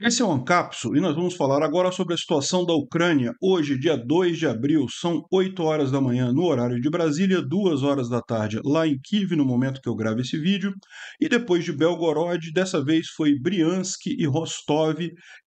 Esse é o Ancapso e nós vamos falar agora sobre a situação da Ucrânia. Hoje, dia 2 de abril, são 8 horas da manhã no horário de Brasília, 2 horas da tarde lá em Kiev, no momento que eu gravo esse vídeo. E depois de Belgorod, dessa vez foi Briansk e Rostov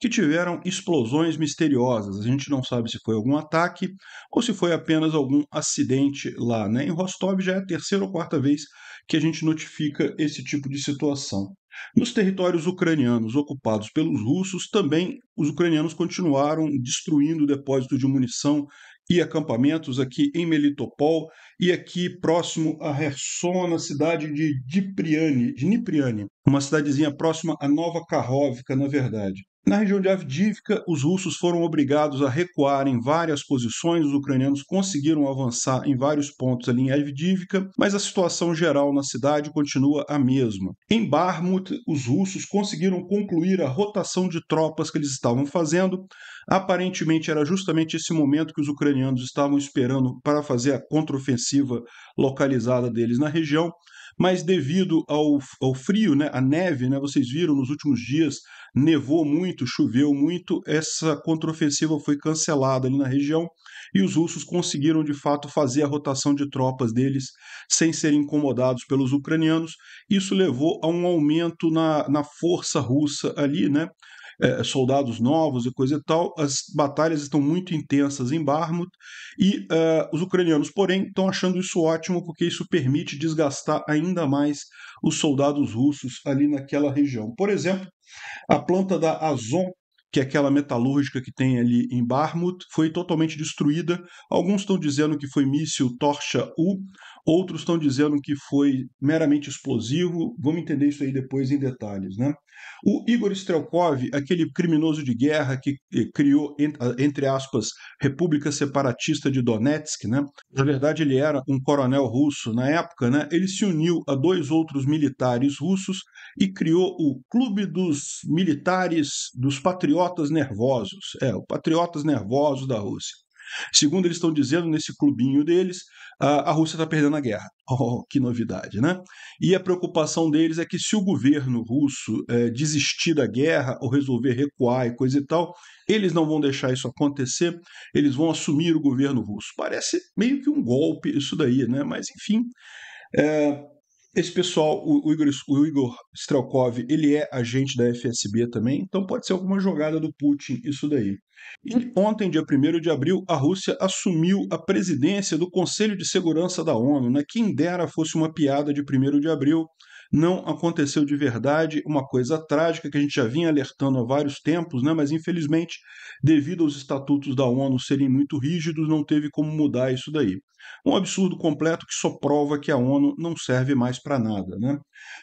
que tiveram explosões misteriosas. A gente não sabe se foi algum ataque ou se foi apenas algum acidente lá, né? Em Rostov já é a terceira ou quarta vez que a gente notifica esse tipo de situação. Nos territórios ucranianos ocupados pelos russos, também os ucranianos continuaram destruindo depósitos de munição e acampamentos aqui em Melitopol e aqui próximo a Kherson, na cidade de Dnipriane, uma cidadezinha próxima a Nova Kakhovka, na verdade. Na região de Avdiivka, os russos foram obrigados a recuar em várias posições, os ucranianos conseguiram avançar em vários pontos ali em Avdiivka, mas a situação geral na cidade continua a mesma. Em Bakhmut, os russos conseguiram concluir a rotação de tropas que eles estavam fazendo. Aparentemente era justamente esse momento que os ucranianos estavam esperando para fazer a contraofensiva localizada deles na região, mas devido ao frio, né, a neve, né, vocês viram nos últimos dias, nevou muito, choveu muito, essa contraofensiva foi cancelada ali na região e os russos conseguiram de fato fazer a rotação de tropas deles sem serem incomodados pelos ucranianos. Isso levou a um aumento na força russa ali, né? Soldados novos e coisa e tal. As batalhas estão muito intensas em Bakhmut e os ucranianos, porém, estão achando isso ótimo porque isso permite desgastar ainda mais os soldados russos ali naquela região. Por exemplo, a planta da Azon, que é aquela metalúrgica que tem ali em Bakhmut, foi totalmente destruída. Alguns estão dizendo que foi míssil Torsha-U, outros estão dizendo que foi meramente explosivo. Vamos entender isso aí depois em detalhes, né? O Igor Strelkov, aquele criminoso de guerra que criou, entre aspas, República Separatista de Donetsk, né? Na verdade, ele era um coronel russo na época, né? Ele se uniu a dois outros militares russos e criou o Clube dos Militares dos Patriotas Nervosos. O Patriotas Nervosos da Rússia. Segundo eles estão dizendo, nesse clubinho deles, a Rússia está perdendo a guerra. Oh, que novidade, né? E a preocupação deles é que se o governo russo desistir da guerra ou resolver recuar e coisa e tal, eles não vão deixar isso acontecer, eles vão assumir o governo russo. Parece meio que um golpe isso daí, né? Mas, enfim, é, esse pessoal, o Igor Strelkov, ele é agente da FSB também, então pode ser alguma jogada do Putin isso daí. E ontem, dia 1º de abril, a Rússia assumiu a presidência do Conselho de Segurança da ONU, né? Quem dera fosse uma piada de 1º de abril, não aconteceu de verdade, uma coisa trágica que a gente já vinha alertando há vários tempos, né? Mas infelizmente, devido aos estatutos da ONU serem muito rígidos, não teve como mudar isso daí. Um absurdo completo que só prova que a ONU não serve mais para nada, né?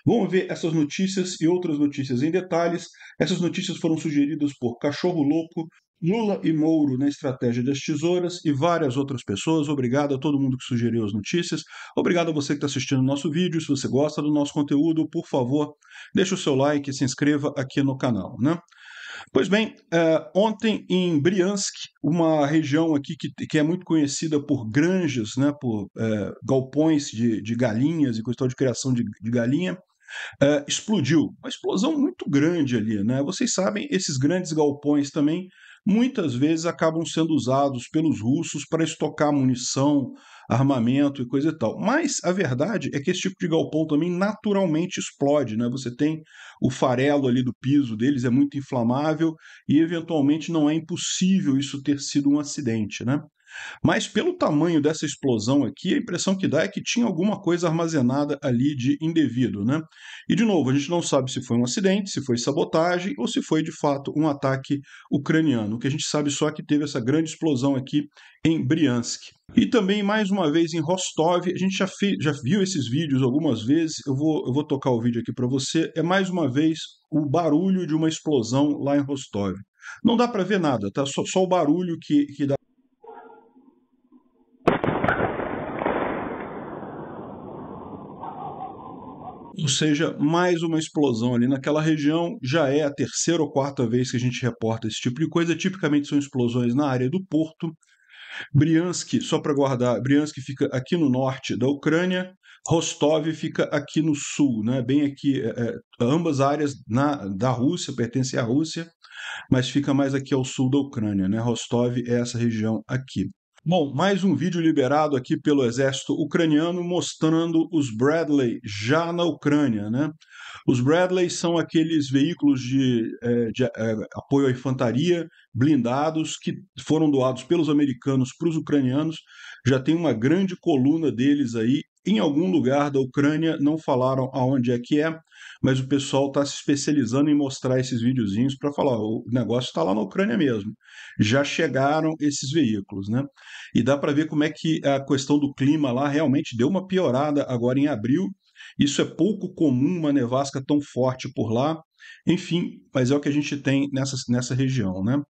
Vamos ver essas notícias e outras notícias em detalhes. Essas notícias foram sugeridas por Cachorro Louco, Lula e Mouro na Estratégia das Tesouras e várias outras pessoas. Obrigado a todo mundo que sugeriu as notícias. Obrigado a você que está assistindo o nosso vídeo. Se você gosta do nosso conteúdo, por favor, deixe o seu like e se inscreva aqui no canal, né? Pois bem, ontem em Briansk, uma região aqui que é muito conhecida por granjas, né, por galpões de galinhas e questão de criação de galinha, explodiu. Uma explosão muito grande ali, né? Vocês sabem, esses grandes galpões também muitas vezes acabam sendo usados pelos russos para estocar munição, armamento e coisa e tal. Mas a verdade é que esse tipo de galpão também naturalmente explode, né? Você tem o farelo ali do piso deles, é muito inflamável e eventualmente não é impossível isso ter sido um acidente, né? Mas pelo tamanho dessa explosão aqui, a impressão que dá é que tinha alguma coisa armazenada ali de indevido, né? E de novo, a gente não sabe se foi um acidente, se foi sabotagem ou se foi de fato um ataque ucraniano. O que a gente sabe só é que teve essa grande explosão aqui em Briansk. E também, mais uma vez, em Rostov, a gente já viu esses vídeos algumas vezes, eu vou tocar o vídeo aqui para você, é mais uma vez o barulho de uma explosão lá em Rostov. Não dá para ver nada, tá? Só o barulho que dá. Ou seja, mais uma explosão ali naquela região. Já é a terceira ou quarta vez que a gente reporta esse tipo de coisa. Tipicamente são explosões na área do porto. Briansk, só para guardar, Briansk fica aqui no norte da Ucrânia, Rostov fica aqui no sul, né? Bem aqui, ambas áreas da Rússia, pertencem à Rússia. mas fica mais aqui ao sul da Ucrânia, né? Rostov é essa região aqui. Bom, mais um vídeo liberado aqui pelo exército ucraniano mostrando os Bradley já na Ucrânia, né? Os Bradley são aqueles veículos de apoio à infantaria blindados que foram doados pelos americanos para os ucranianos. Já tem uma grande coluna deles aí em algum lugar da Ucrânia, não falaram aonde é que é, mas o pessoal está se especializando em mostrar esses videozinhos para falar, o negócio está lá na Ucrânia mesmo. Já chegaram esses veículos, né? E dá para ver como é que a questão do clima lá realmente deu uma piorada agora em abril. Isso é pouco comum, uma nevasca tão forte por lá. Enfim, mas é o que a gente tem nessa região, né?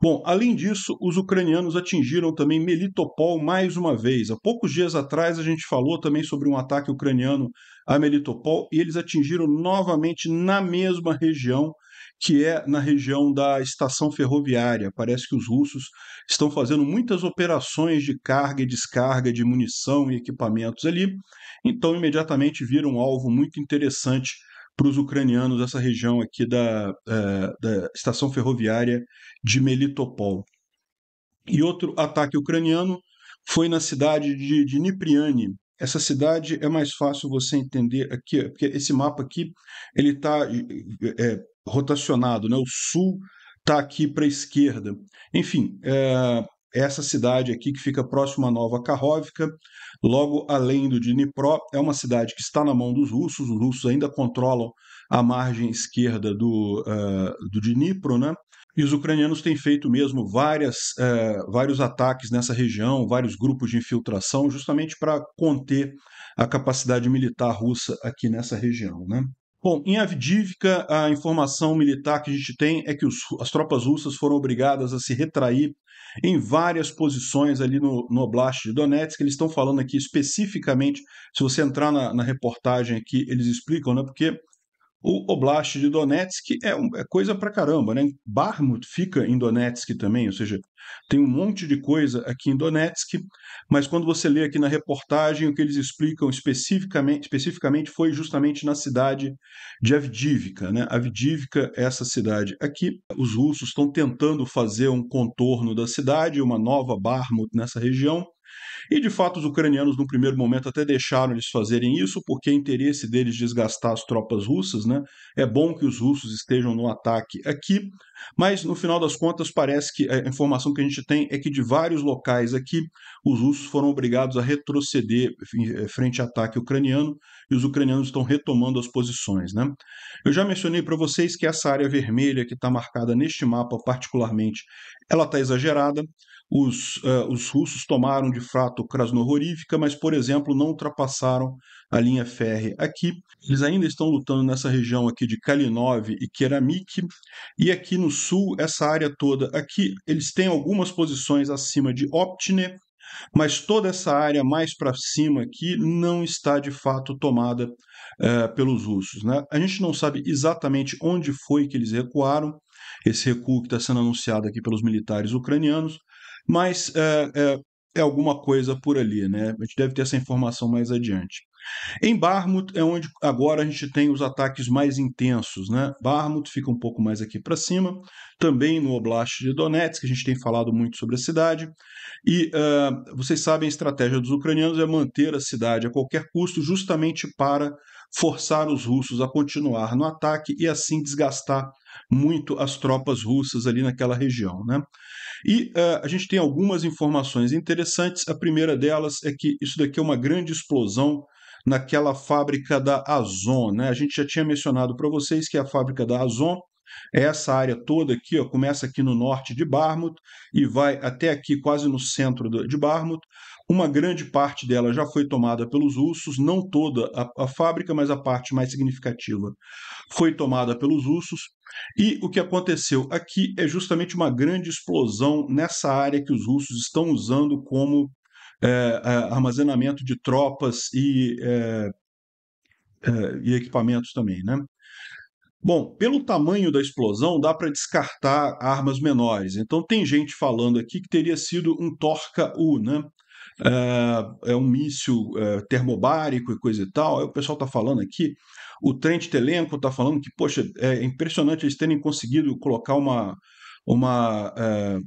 Bom, além disso, os ucranianos atingiram também Melitopol mais uma vez. Há poucos dias atrás a gente falou também sobre um ataque ucraniano a Melitopol e eles atingiram novamente na mesma região, que é na região da estação ferroviária. Parece que os russos estão fazendo muitas operações de carga e descarga de munição e equipamentos ali, então imediatamente viram um alvo muito interessante para os ucranianos essa região aqui da estação ferroviária de Melitopol. E outro ataque ucraniano foi na cidade de Dnipriane. Essa cidade é mais fácil você entender aqui, porque esse mapa aqui ele está rotacionado, né? O sul está aqui para a esquerda. Enfim, essa cidade aqui que fica próximo à Nova Kakhovka, logo além do Dnipro, é uma cidade que está na mão dos russos. Os russos ainda controlam a margem esquerda do Dnipro, né? E os ucranianos têm feito mesmo vários ataques nessa região, vários grupos de infiltração, justamente para conter a capacidade militar russa aqui nessa região, né? Bom, em Avdiivka, a informação militar que a gente tem é que as tropas russas foram obrigadas a se retrair em várias posições ali no Oblast de Donetsk. Eles estão falando aqui especificamente, se você entrar na reportagem aqui, eles explicam, né? Porque o Oblast de Donetsk é coisa pra caramba, né? Bakhmut fica em Donetsk também, ou seja, tem um monte de coisa aqui em Donetsk, mas quando você lê aqui na reportagem, o que eles explicam especificamente foi justamente na cidade de Avdiivka, né? Avdiivka é essa cidade aqui. Os russos estão tentando fazer um contorno da cidade, uma nova Bakhmut nessa região. E, de fato, os ucranianos, no primeiro momento, até deixaram eles fazerem isso, porque é interesse deles desgastar as tropas russas, né? É bom que os russos estejam no ataque aqui, mas, no final das contas, parece que a informação que a gente tem é que, de vários locais aqui, os russos foram obrigados a retroceder frente ao ataque ucraniano, e os ucranianos estão retomando as posições, né? Eu já mencionei para vocês que essa área vermelha que está marcada neste mapa, particularmente, ela está exagerada. Os russos tomaram de fato Krasnohorivka, mas, por exemplo, não ultrapassaram a linha férrea aqui. Eles ainda estão lutando nessa região aqui de Kalinov e Keramik, e aqui no sul, essa área toda aqui, eles têm algumas posições acima de Optine, mas toda essa área mais para cima aqui não está de fato tomada pelos russos, né? A gente não sabe exatamente onde foi que eles recuaram, esse recuo que está sendo anunciado aqui pelos militares ucranianos, mas é alguma coisa por ali, né? A gente deve ter essa informação mais adiante. Em Bakhmut é onde agora a gente tem os ataques mais intensos, né? Bakhmut fica um pouco mais aqui para cima, também no Oblast de Donetsk, a gente tem falado muito sobre a cidade, e vocês sabem, a estratégia dos ucranianos é manter a cidade a qualquer custo, justamente para forçar os russos a continuar no ataque e assim desgastar muito as tropas russas ali naquela região, né? E a gente tem algumas informações interessantes. A primeira delas é que isso daqui é uma grande explosão naquela fábrica da Azon, né? A gente já tinha mencionado para vocês que a fábrica da Azon é essa área toda aqui, ó, começa aqui no norte de Bakhmut e vai até aqui quase no centro de Bakhmut. Uma grande parte dela já foi tomada pelos russos, não toda a fábrica, mas a parte mais significativa foi tomada pelos russos. E o que aconteceu aqui é justamente uma grande explosão nessa área que os russos estão usando como armazenamento de tropas e equipamentos também, né? Bom, pelo tamanho da explosão, dá para descartar armas menores. Então, tem gente falando aqui que teria sido um Torca-U, né? é um míssil termobárico e coisa e tal. Aí o pessoal está falando aqui, o Trent Telenko está falando que, poxa, é impressionante eles terem conseguido colocar uma, é,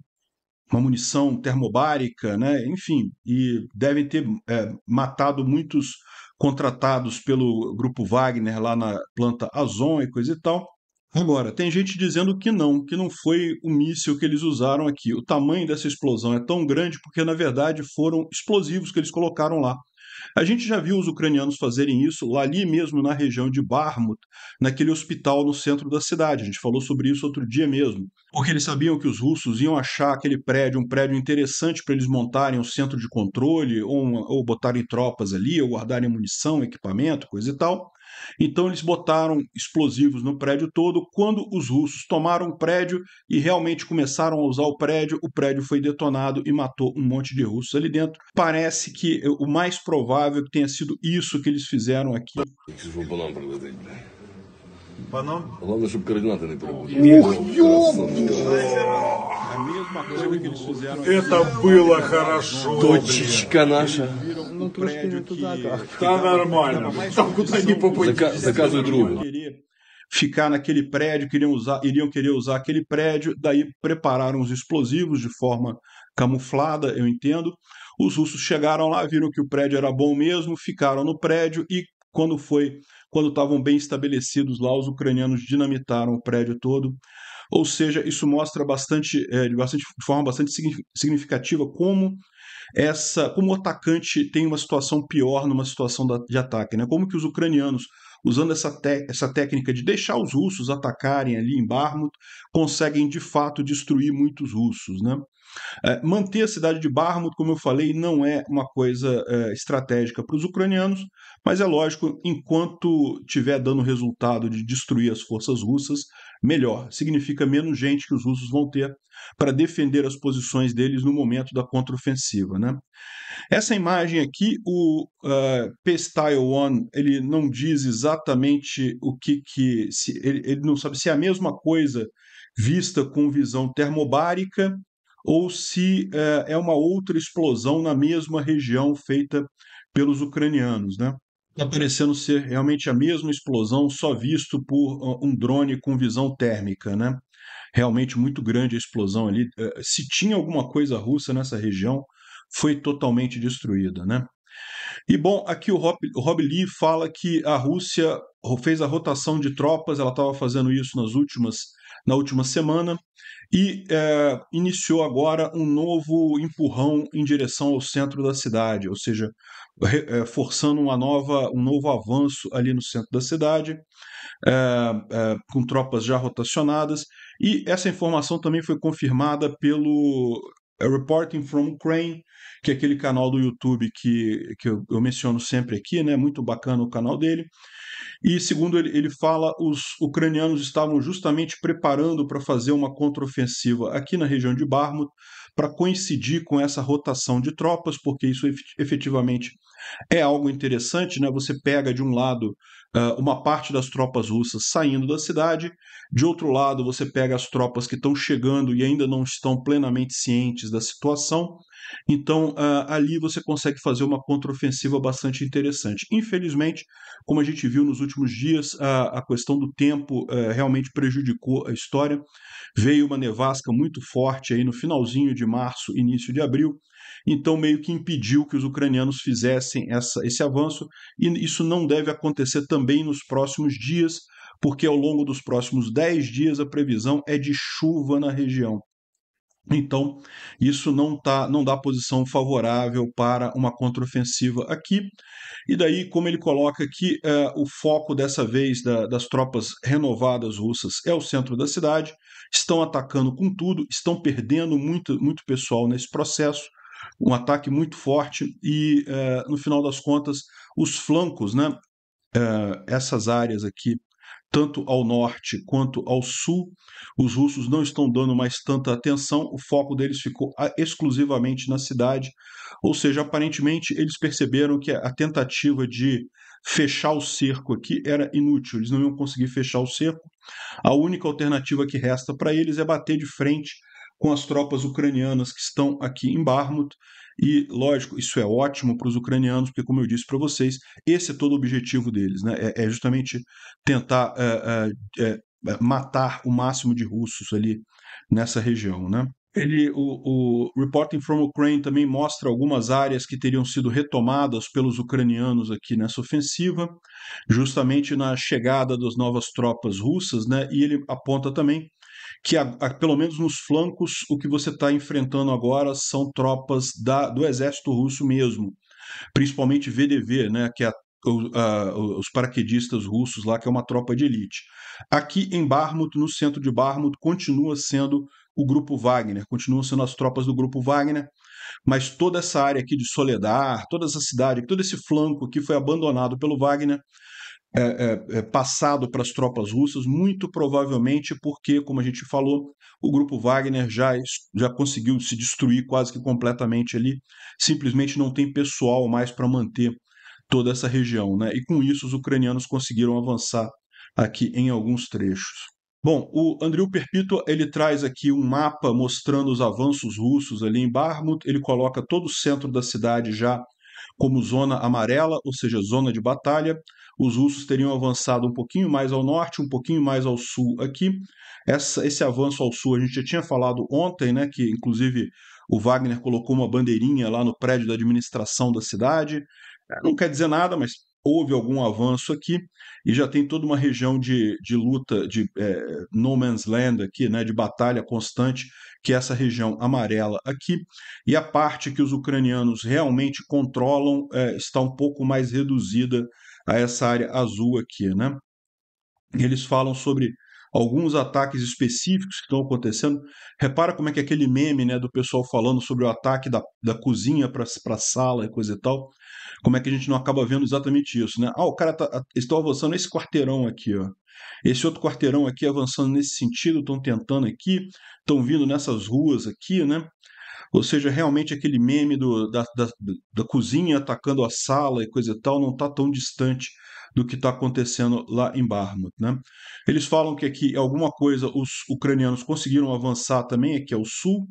uma munição termobárica, né? Enfim, e devem ter matado muitos contratados pelo Grupo Wagner lá na planta Azon e coisa e tal. Agora, tem gente dizendo que não foi o míssil que eles usaram aqui. O tamanho dessa explosão é tão grande porque, na verdade, foram explosivos que eles colocaram lá. A gente já viu os ucranianos fazerem isso lá ali mesmo na região de Bakhmut, naquele hospital no centro da cidade. A gente falou sobre isso outro dia mesmo. Porque eles sabiam que os russos iam achar aquele prédio um prédio interessante para eles montarem um centro de controle, ou botarem tropas ali, ou guardarem munição, equipamento, coisa e tal. Então eles botaram explosivos no prédio todo. Quando os russos tomaram o prédio e realmente começaram a usar o prédio foi detonado e matou um monte de russos ali dentro. Parece que o mais provável é que tenha sido isso que eles fizeram aqui. Главное, чтобы координаты не перепутали. A mesma coisa que eles fizeram aqui. Это было хорошо. Точечка наша. Um prédio que Tá нормально. Там куда ни попади. Заказывай другу. Ficar naquele prédio, iriam querer usar aquele prédio, daí prepararam os explosivos de forma camuflada, eu entendo. Os russos chegaram lá, viram que o prédio era bom mesmo, ficaram no prédio e quando estavam bem estabelecidos lá, os ucranianos dinamitaram o prédio todo. Ou seja, isso mostra de forma bastante significativa como o atacante tem uma situação pior numa situação de ataque, né? Como que os ucranianos, usando essa técnica de deixar os russos atacarem ali em Bakhmut, conseguem de fato destruir muitos russos, né? Manter a cidade de Bakhmut, como eu falei, não é uma coisa estratégica para os ucranianos, mas é lógico, enquanto tiver dando resultado de destruir as forças russas, melhor. Significa menos gente que os russos vão ter para defender as posições deles no momento da contraofensiva, né? Essa imagem aqui, o P-Style One, ele não diz exatamente o ele não sabe se é a mesma coisa vista com visão termobárica ou se é uma outra explosão na mesma região feita pelos ucranianos, né? Está parecendo ser realmente a mesma explosão, só visto por um drone com visão térmica, né? Realmente muito grande a explosão ali. Se tinha alguma coisa russa nessa região, foi totalmente destruída, né? E bom, aqui o Rob Lee fala que a Rússia fez a rotação de tropas, ela estava fazendo isso na última semana, e iniciou agora um novo empurrão em direção ao centro da cidade, ou seja, forçando um novo avanço ali no centro da cidade, com tropas já rotacionadas, e essa informação também foi confirmada pelo Reporting from Ukraine, que é aquele canal do YouTube que eu menciono sempre aqui, né? Muito bacana o canal dele. E segundo ele fala, os ucranianos estavam justamente preparando para fazer uma contraofensiva aqui na região de Bakhmut, para coincidir com essa rotação de tropas, porque isso efetivamente é algo interessante, né? Você pega de um lado uma parte das tropas russas saindo da cidade, de outro lado você pega as tropas que estão chegando e ainda não estão plenamente cientes da situação. Então ali você consegue fazer uma contraofensiva bastante interessante. Infelizmente, como a gente viu nos últimos dias, a questão do tempo realmente prejudicou a história. Veio uma nevasca muito forte aí no finalzinho de março, início de abril, então meio que impediu que os ucranianos fizessem esse avanço, e isso não deve acontecer também nos próximos dias, porque ao longo dos próximos 10 dias a previsão é de chuva na região. Então, isso não dá posição favorável para uma contraofensiva aqui. E daí, como ele coloca aqui, o foco dessa vez das tropas renovadas russas é o centro da cidade, estão atacando com tudo, estão perdendo muito, muito pessoal nesse processo, um ataque muito forte e, no final das contas, os flancos, né, essas áreas aqui, tanto ao norte quanto ao sul, os russos não estão dando mais tanta atenção, o foco deles ficou exclusivamente na cidade, ou seja, aparentemente eles perceberam que a tentativa de fechar o cerco aqui era inútil, eles não iam conseguir fechar o cerco, a única alternativa que resta para eles é bater de frente com as tropas ucranianas que estão aqui em Bakhmut. E, lógico, isso é ótimo para os ucranianos, porque, como eu disse para vocês, esse é todo o objetivo deles, né? É justamente tentar matar o máximo de russos ali nessa região, né? O Reporting from Ukraine também mostra algumas áreas que teriam sido retomadas pelos ucranianos aqui nessa ofensiva, justamente na chegada das novas tropas russas, né? E ele aponta também que, pelo menos nos flancos, o que você está enfrentando agora são tropas do exército russo mesmo, principalmente VDV, né? Que é os paraquedistas russos lá, que é uma tropa de elite. Aqui em Bakhmut, no centro de Bakhmut, continua sendo o grupo Wagner, continuam sendo as tropas do grupo Wagner, mas toda essa área aqui de Soledar, toda essa cidade, todo esse flanco que foi abandonado pelo Wagner, passado para as tropas russas, muito provavelmente porque, como a gente falou, o grupo Wagner já conseguiu se destruir quase que completamente ali, simplesmente não tem pessoal mais para manter toda essa região, né? E com isso os ucranianos conseguiram avançar aqui em alguns trechos. Bom, o Andriy Perpítua, ele traz aqui um mapa mostrando os avanços russos ali em Bakhmut, ele coloca todo o centro da cidade já como zona amarela, ou seja, zona de batalha. Os russos teriam avançado um pouquinho mais ao norte, um pouquinho mais ao sul aqui. Esse avanço ao sul a gente já tinha falado ontem, né, que inclusive o Wagner colocou uma bandeirinha lá no prédio da administração da cidade. Não quer dizer nada, mas houve algum avanço aqui e já tem toda uma região de luta, de no man's land aqui, né, de batalha constante, que é essa região amarela aqui, e a parte que os ucranianos realmente controlam está um pouco mais reduzida a essa área azul aqui, né? Eles falam sobre alguns ataques específicos que estão acontecendo. Repara como é que é aquele meme, né, do pessoal falando sobre o ataque da cozinha para a sala e coisa e tal. Como é que a gente não acaba vendo exatamente isso, né? O cara estão avançando nesse quarteirão aqui, ó. Esse outro quarteirão aqui avançando nesse sentido, estão tentando aqui, estão vindo nessas ruas aqui, né? Ou seja, realmente aquele meme da cozinha atacando a sala e coisa e tal não está tão distante do que está acontecendo lá em Bakhmut, né? Eles falam que aqui alguma coisa os ucranianos conseguiram avançar também aqui ao sul,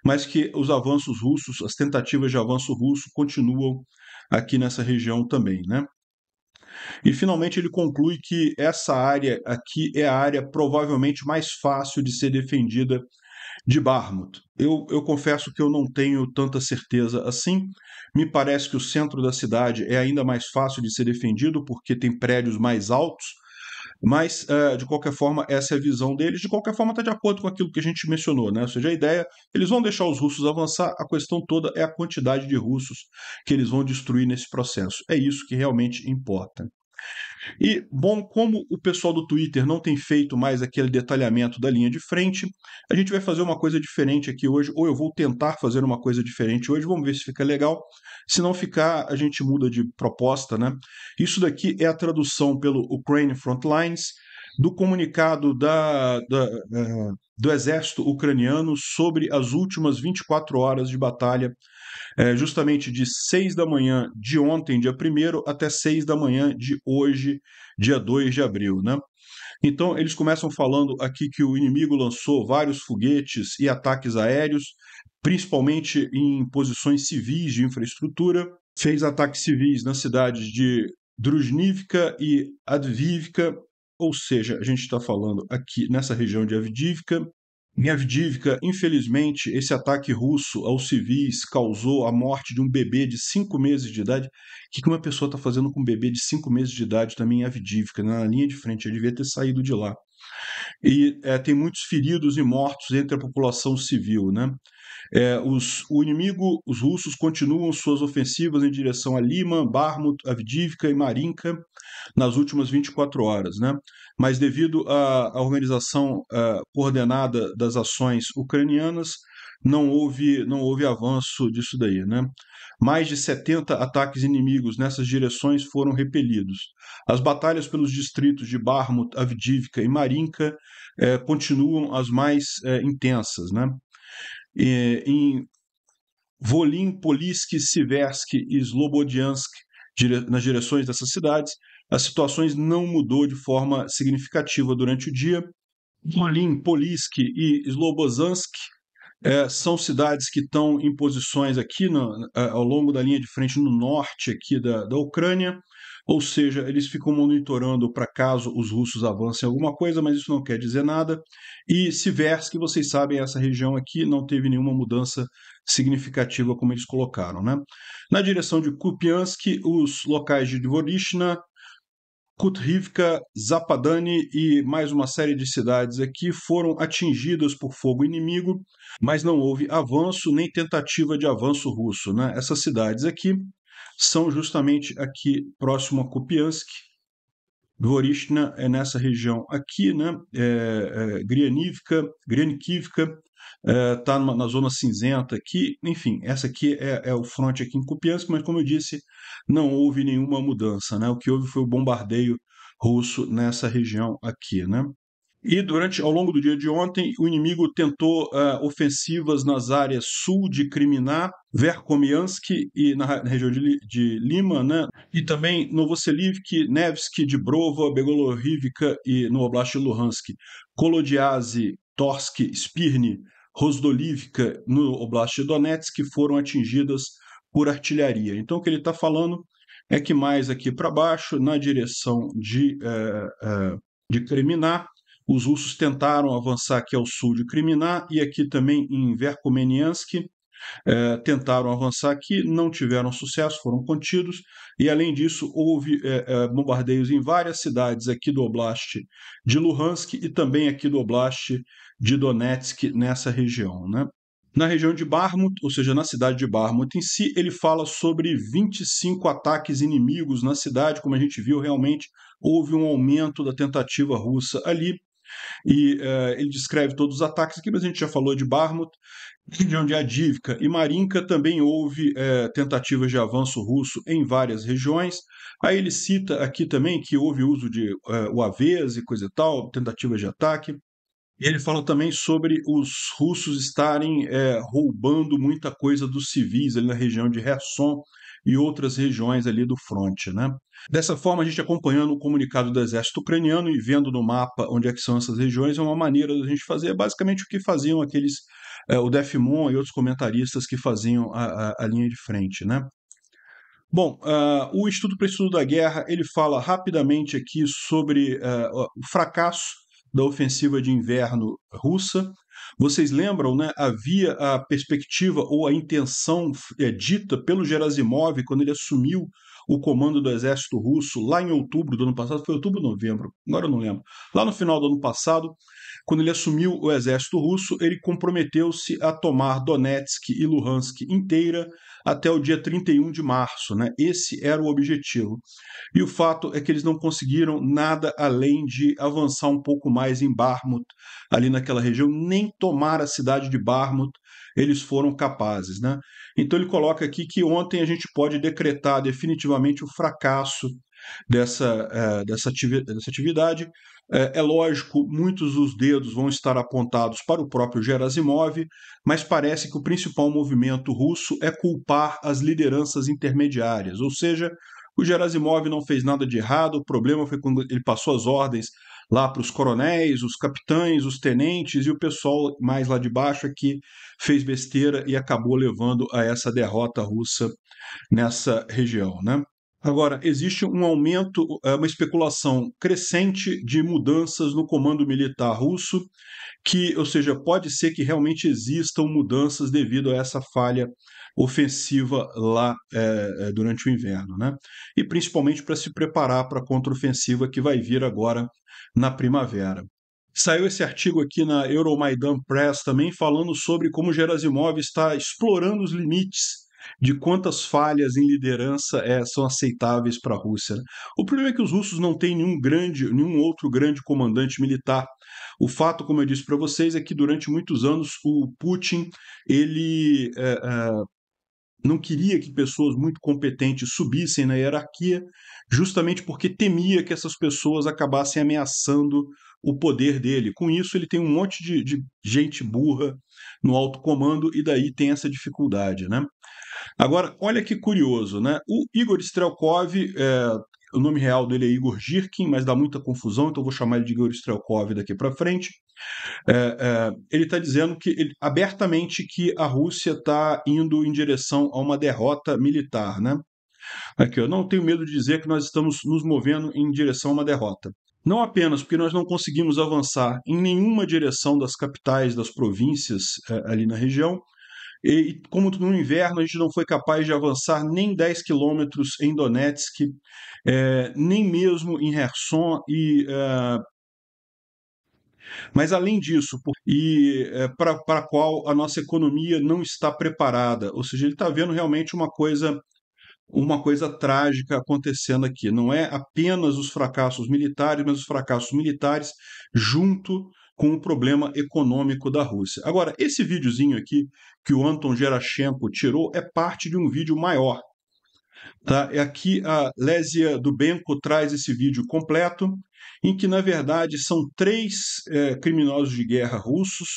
mas que os avanços russos, as tentativas de avanço russo continuam aqui nessa região também, né? E finalmente ele conclui que essa área aqui é a área provavelmente mais fácil de ser defendida de Bakhmut. Eu confesso que eu não tenho tanta certeza assim. Me parece que o centro da cidade é ainda mais fácil de ser defendido porque tem prédios mais altos, mas de qualquer forma essa é a visão deles. De qualquer forma está de acordo com aquilo que a gente mencionou, né? Ou seja, a ideia, eles vão deixar os russos avançar, a questão toda é a quantidade de russos que eles vão destruir nesse processo. É isso que realmente importa. E, bom, como o pessoal do Twitter não tem feito mais aquele detalhamento da linha de frente, a gente vai fazer uma coisa diferente aqui hoje, ou eu vou tentar fazer uma coisa diferente hoje, vamos ver se fica legal. Se não ficar, a gente muda de proposta, né? Isso daqui é a tradução pelo Ukraine Frontlines do comunicado do exército ucraniano sobre as últimas 24 horas de batalha, justamente de 6 da manhã de ontem, dia 1º, até 6 da manhã de hoje, dia 2 de abril, né? Então, eles começam falando aqui que o inimigo lançou vários foguetes e ataques aéreos, principalmente em posições civis de infraestrutura, fez ataques civis nas cidades de Druzhnivka e Advivka, ou seja, a gente está falando aqui nessa região de Avdiivka. Em Avdiivka, infelizmente, esse ataque russo aos civis causou a morte de um bebê de 5 meses de idade. O que uma pessoa está fazendo com um bebê de 5 meses de idade também em Avdiivka, na linha de frente? Ele devia ter saído de lá. E tem muitos feridos e mortos entre a população civil, né? O inimigo, os russos, continuam suas ofensivas em direção a Liman, Bakhmut, Avdiivka e Marinka nas últimas 24 horas, né? Mas devido à organização coordenada das ações ucranianas, não houve avanço disso daí, né? Mais de 70 ataques inimigos nessas direções foram repelidos. As batalhas pelos distritos de Bakhmut, Avdiivka e Marinka continuam as mais intensas, né? Em Volyn, Polissky, Siversky e Slobodiansk, nas direções dessas cidades, as situações não mudou de forma significativa durante o dia. Volyn, Polissky e Slobodiansk São cidades que estão em posições aqui ao longo da linha de frente no norte aqui da Ucrânia, ou seja, eles ficam monitorando para caso os russos avancem alguma coisa, mas isso não quer dizer nada. E Siversk, vocês sabem, essa região aqui não teve nenhuma mudança significativa como eles colocaram, né? Na direção de Kupiansk, os locais de Dvorishna, Kutrivka, Zapadani e mais uma série de cidades aqui foram atingidas por fogo inimigo, mas não houve avanço nem tentativa de avanço russo, né? Essas cidades aqui são justamente aqui próximo a Kupiansk. Dvorishna é nessa região aqui, né? Grianikivka está na zona cinzenta aqui. Enfim, essa aqui é o fronte aqui em Kupiansk, mas como eu disse, não houve nenhuma mudança, né? O que houve foi o bombardeio russo nessa região aqui, né? E ao longo do dia de ontem, o inimigo tentou ofensivas nas áreas sul de Kriminá, Verkhomiansk e na região de Lima, né? E também Novoselivsk, Nevsk, Dibrova, Begolorivka e no Oblast de Luhansk, Kolodiazy, Torsk, Spirny, Rozdolivka no Oblast de Donetsk foram atingidas por artilharia. Então o que ele está falando é que mais aqui para baixo, na direção de Kriminá, os russos tentaram avançar aqui ao sul de Kriminá e aqui também em Verkhomiansk, tentaram avançar aqui, não tiveram sucesso, foram contidos, e além disso houve bombardeios em várias cidades aqui do Oblast de Luhansk e também aqui do Oblast de Donetsk, nessa região, né? Na região de Bakhmut, ou seja, na cidade de Bakhmut em si, ele fala sobre 25 ataques inimigos na cidade, como a gente viu, realmente houve um aumento da tentativa russa ali, e ele descreve todos os ataques aqui, mas a gente já falou de Bakhmut, região de Avdiivka e Marinka também houve tentativas de avanço russo em várias regiões. Aí ele cita aqui também que houve uso de UAVs e coisa e tal, tentativas de ataque. E ele fala também sobre os russos estarem roubando muita coisa dos civis ali na região de Kherson e outras regiões ali do fronte, né? Dessa forma, a gente acompanhando o comunicado do exército ucraniano e vendo no mapa onde é que são essas regiões, é uma maneira da gente fazer basicamente o que faziam o Defimon e outros comentaristas que faziam a linha de frente, né? Bom, o Instituto para o Estudo da Guerra, ele fala rapidamente aqui sobre o fracasso da ofensiva de inverno russa. Vocês lembram, né? Havia a perspectiva ou a intenção dita pelo Gerasimov quando ele assumiu o comando do exército russo lá em outubro do ano passado, foi outubro ou novembro? Agora eu não lembro. Lá no final do ano passado, quando ele assumiu o exército russo, ele comprometeu-se a tomar Donetsk e Luhansk inteira até o dia 31 de março, né? Esse era o objetivo. E o fato é que eles não conseguiram nada além de avançar um pouco mais em Bakhmut, ali naquela região, nem tomar a cidade de Bakhmut eles foram capazes, né? Então ele coloca aqui que ontem a gente pode decretar definitivamente o fracasso dessa atividade. É lógico, muitos dos dedos vão estar apontados para o próprio Gerasimov, mas parece que o principal movimento russo é culpar as lideranças intermediárias, ou seja, o Gerasimov não fez nada de errado, o problema foi quando ele passou as ordens lá para os coronéis, os capitães, os tenentes e o pessoal mais lá de baixo que fez besteira e acabou levando a essa derrota russa nessa região, né? Agora, existe um aumento, uma especulação crescente de mudanças no comando militar russo, ou seja, pode ser que realmente existam mudanças devido a essa falha ofensiva lá durante o inverno, né? E principalmente para se preparar para a contraofensiva que vai vir agora na primavera. Saiu esse artigo aqui na Euromaidan Press também falando sobre como Gerasimov está explorando os limites de quantas falhas em liderança são aceitáveis para a Rússia. O problema é que os russos não têm nenhum outro grande comandante militar. O fato, como eu disse para vocês, é que durante muitos anos o Putin ele não queria que pessoas muito competentes subissem na hierarquia, justamente porque temia que essas pessoas acabassem ameaçando o poder dele. Com isso, ele tem um monte de gente burra no alto comando e daí tem essa dificuldade, né? Agora, olha que curioso, né? O Igor Strelkov, o nome real dele é Igor Girkin, mas dá muita confusão, então eu vou chamar ele de Igor Strelkov daqui para frente. Ele está dizendo abertamente que a Rússia está indo em direção a uma derrota militar, né? Aqui, eu não tenho medo de dizer que nós estamos nos movendo em direção a uma derrota. Não apenas porque nós não conseguimos avançar em nenhuma direção das capitais das províncias ali na região, e como no inverno a gente não foi capaz de avançar nem 10 quilômetros em Donetsk, nem mesmo em Kherson, mas além disso, para a qual a nossa economia não está preparada, ou seja, ele está vendo realmente uma coisa trágica acontecendo aqui. Não é apenas os fracassos militares, mas os fracassos militares junto com o problema econômico da Rússia. Agora, esse videozinho aqui que o Anton Gerashenko tirou é parte de um vídeo maior. Tá? Aqui a Lésia Dubenko traz esse vídeo completo, em que, na verdade, são 3 criminosos de guerra russos,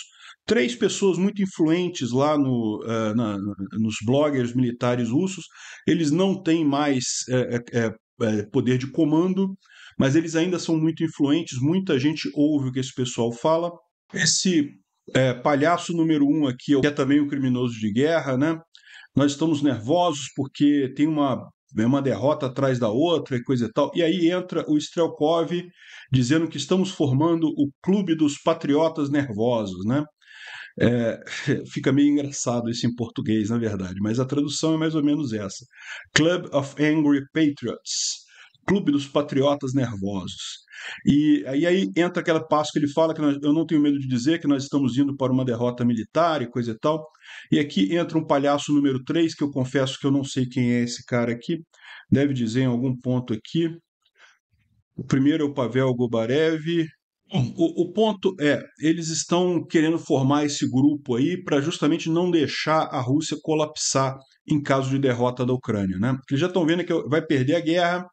3 pessoas muito influentes lá nos bloggers militares russos. Eles não têm mais poder de comando, mas eles ainda são muito influentes, muita gente ouve o que esse pessoal fala. Esse palhaço número 1 aqui, que é também um criminoso de guerra, né? Nós estamos nervosos porque tem uma derrota atrás da outra e coisa e tal. E aí entra o Strelkov dizendo que estamos formando o clube dos patriotas nervosos, né? Fica meio engraçado isso em português, na verdade, mas a tradução é mais ou menos essa. Club of Angry Patriots, Clube dos Patriotas Nervosos. E aí entra aquela passo que ele fala que eu não tenho medo de dizer que nós estamos indo para uma derrota militar e coisa e tal. E aqui entra um palhaço número 3, que eu confesso que eu não sei quem é esse cara aqui, deve dizer em algum ponto aqui. O primeiro é o Pavel Gobarev. O ponto eles estão querendo formar esse grupo aí para justamente não deixar a Rússia colapsar em caso de derrota da Ucrânia, né? Porque eles já estão vendo que vai perder a guerra,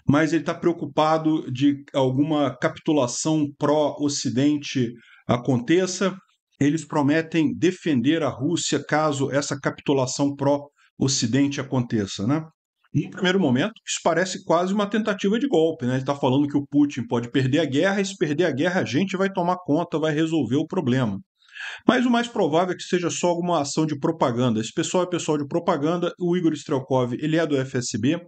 mas ele está preocupado de alguma capitulação pró-Ocidente aconteça. Eles prometem defender a Rússia caso essa capitulação pró-Ocidente aconteça, né? Em primeiro momento, isso parece quase uma tentativa de golpe, né? Ele está falando que o Putin pode perder a guerra, e se perder a guerra, a gente vai tomar conta, vai resolver o problema. Mas o mais provável é que seja só alguma ação de propaganda. Esse pessoal é pessoal de propaganda. O Igor Strelkov, ele é do FSB,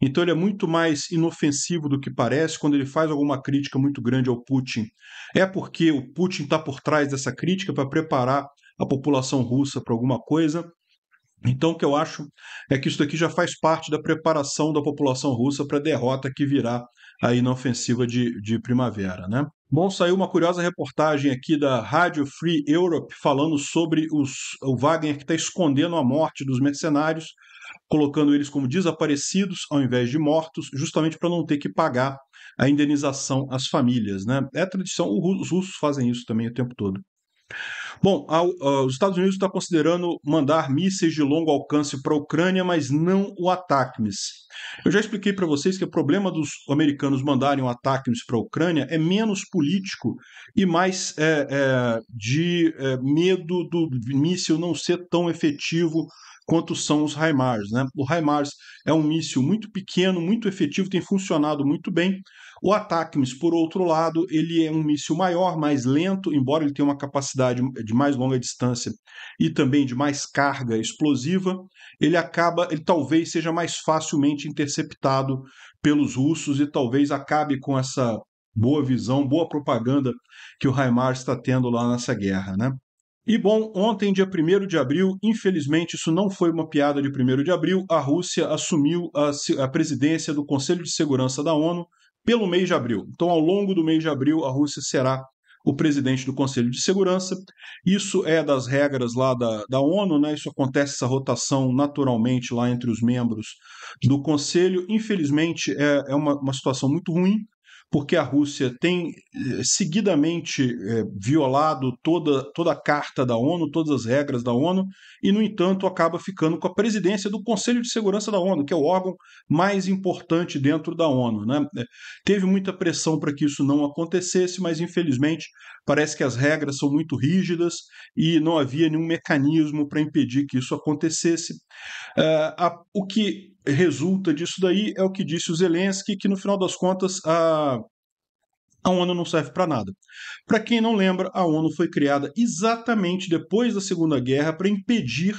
então ele é muito mais inofensivo do que parece. Quando ele faz alguma crítica muito grande ao Putin, é porque o Putin está por trás dessa crítica para preparar a população russa para alguma coisa. Então, o que eu acho é que isso daqui já faz parte da preparação da população russa para a derrota que virá aí na ofensiva de primavera, né? Bom, saiu uma curiosa reportagem aqui da Radio Free Europe falando sobre o Wagner que está escondendo a morte dos mercenários, colocando eles como desaparecidos ao invés de mortos, justamente para não ter que pagar a indenização às famílias, né? É tradição, os russos fazem isso também o tempo todo. Bom, os Estados Unidos estão considerando mandar mísseis de longo alcance para a Ucrânia, mas não o ATACMS. Eu já expliquei para vocês que o problema dos americanos mandarem o ATACMS para a Ucrânia é menos político e mais de medo do míssil não ser tão efetivo quanto são os HIMARS, né? O HIMARS é um míssil muito pequeno, muito efetivo, tem funcionado muito bem. O ATACMS, por outro lado, ele é um míssil maior, mais lento, embora ele tenha uma capacidade de mais longa distância e também de mais carga explosiva, ele talvez seja mais facilmente interceptado pelos russos e talvez acabe com essa boa visão, boa propaganda que o HIMARS está tendo lá nessa guerra, né? E bom, ontem, dia 1º de abril, infelizmente isso não foi uma piada de 1º de abril, a Rússia assumiu a presidência do Conselho de Segurança da ONU pelo mês de abril. Então, ao longo do mês de abril, a Rússia será o presidente do Conselho de Segurança. Isso é das regras lá da ONU, né? Isso acontece, essa rotação naturalmente lá entre os membros do Conselho. Infelizmente, é uma situação muito ruim, porque a Rússia tem seguidamente violado toda a carta da ONU, todas as regras da ONU, e, no entanto, acaba ficando com a presidência do Conselho de Segurança da ONU, que é o órgão mais importante dentro da ONU, né? Teve muita pressão para que isso não acontecesse, mas, infelizmente, Parece que as regras são muito rígidas e não havia nenhum mecanismo para impedir que isso acontecesse. O que resulta disso daí é o que disse o Zelensky, que no final das contas a ONU não serve para nada. Para quem não lembra, a ONU foi criada exatamente depois da Segunda Guerra para impedir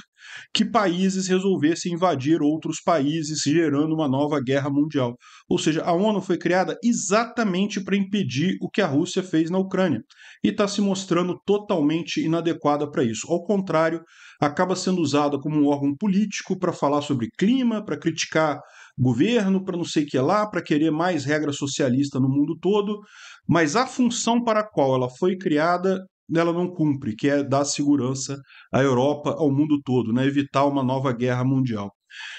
que países resolvessem invadir outros países, gerando uma nova guerra mundial. Ou seja, a ONU foi criada exatamente para impedir o que a Rússia fez na Ucrânia e está se mostrando totalmente inadequada para isso. Ao contrário, acaba sendo usada como um órgão político para falar sobre clima, para criticar governo, para não sei o que lá, para querer mais regra socialista no mundo todo, mas a função para a qual ela foi criada, ela não cumpre, que é dar segurança à Europa, ao mundo todo, né? Evitar uma nova guerra mundial.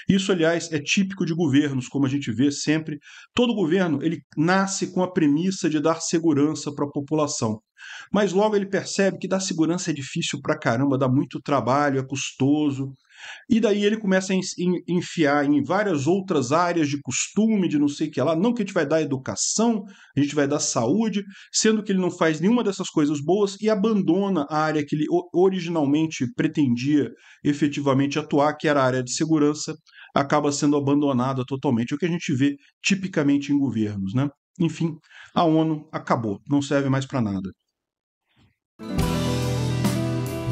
Isso, aliás, é típico de governos, como a gente vê sempre. Todo governo ele nasce com a premissa de dar segurança para a população. Mas logo ele percebe que dar segurança é difícil pra caramba, dá muito trabalho, é custoso. E daí ele começa a enfiar em várias outras áreas de costume, de não sei o que lá. Não que a gente vai dar educação, a gente vai dar saúde, sendo que ele não faz nenhuma dessas coisas boas e abandona a área que ele originalmente pretendia efetivamente atuar, que era a área de segurança, acaba sendo abandonada totalmente. É o que a gente vê tipicamente em governos, né? Enfim, a ONU acabou, não serve mais para nada.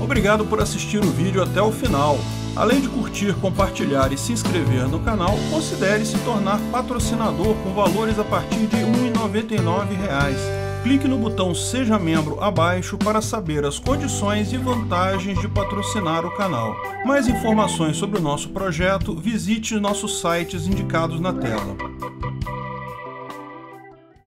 Obrigado por assistir o vídeo até o final. Além de curtir, compartilhar e se inscrever no canal, considere se tornar patrocinador com valores a partir de R$ 1,99. Clique no botão Seja Membro abaixo para saber as condições e vantagens de patrocinar o canal. Mais informações sobre o nosso projeto, visite nossos sites indicados na tela.